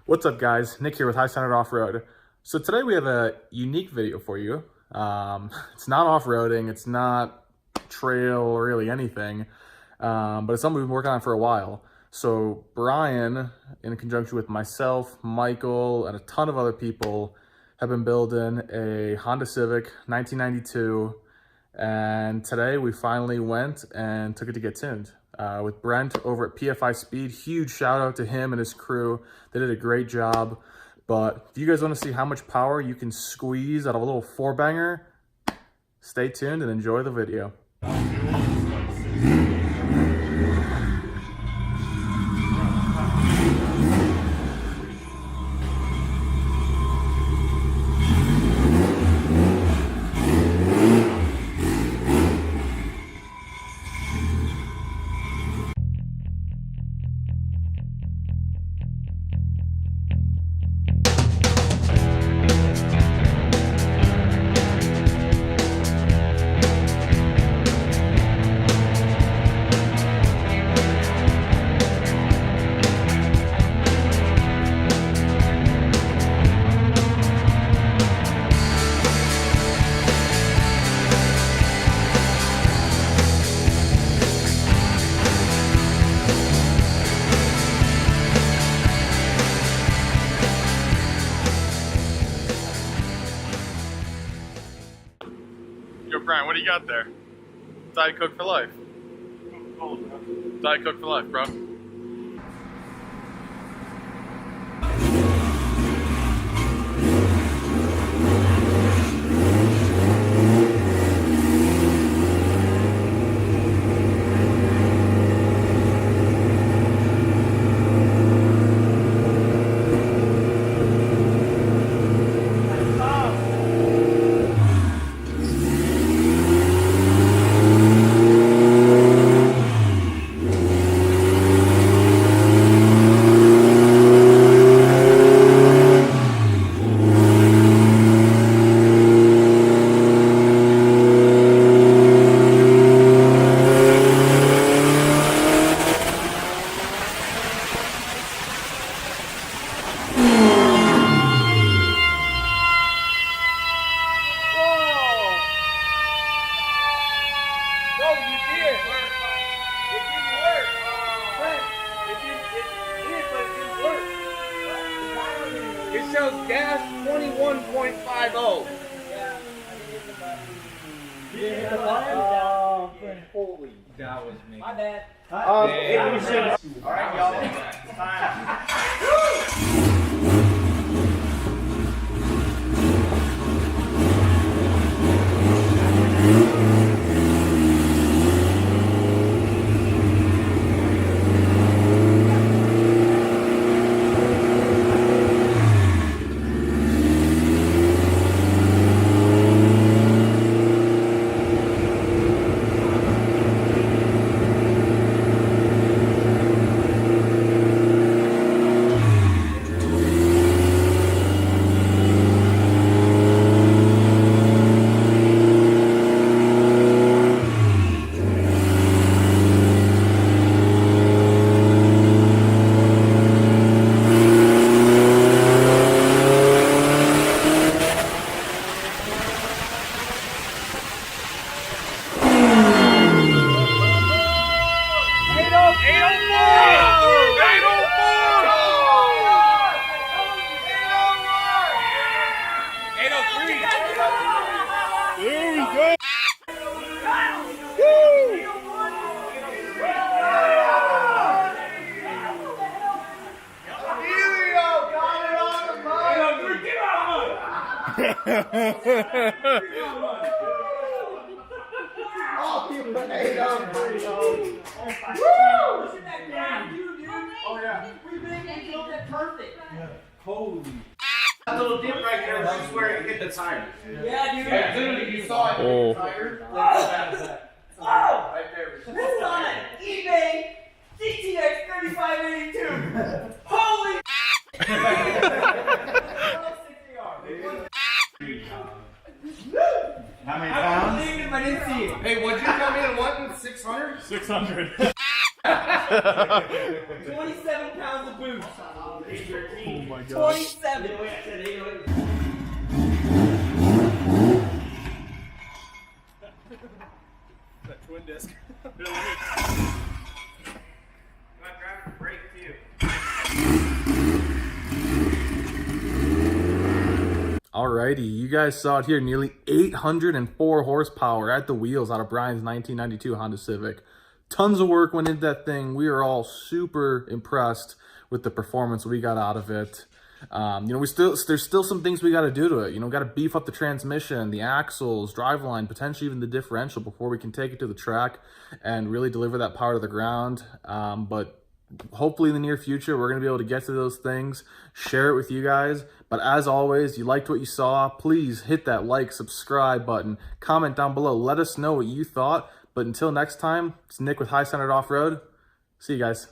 What's up, guys? Nick here with High Standard Off-Road. So today we have a unique video for you. It's not off-roading, it's not trail or really anything, but it's something we've been working on for a while. So Brian, in conjunction with myself, Michael, and a ton of other people, have been building a Honda Civic 1992, and today we finally went and took it to get tuned. With Brent over at PFI Speed. Huge shout out to him and his crew. They did a great job. But if you guys want to see how much power you can squeeze out of a little four banger, stay tuned and enjoy the video. Yo, Brian, what do you got there? Diet Coke for life. Diet Coke for life, bro. It shows gas 21.50. Holy. That was me. My bad. Alright, y'all. There we go. Holy. That little dip right there, that's where it hit the tire. Yeah, dude. Yeah, literally, you saw it hit the tire. Whoa! Right there. This is on an eBay GTX 3582. Holy! How many I believe if I didn't see it. Hey, what'd you come in wanting? 600? 600. 27 pounds of boost. Oh my god. 27. That twin disc. Brake too. Alrighty, you guys saw it here. Nearly 804 horsepower at the wheels out of Brian's 1992 Honda Civic. Tons of work went into that thing. We are all super impressed with the performance we got out of it. There's still some things we got to do to it. Got to beef up the transmission, the axles, driveline, potentially even the differential before we can take it to the track and really deliver that power to the ground. But hopefully in the near future, we're going to be able to get to those things, share it with you guys. But as always, you liked what you saw, please hit that like, subscribe button, comment down below. Let us know what you thought. But until next time, it's Nick with High Standard Off-Road. See you guys.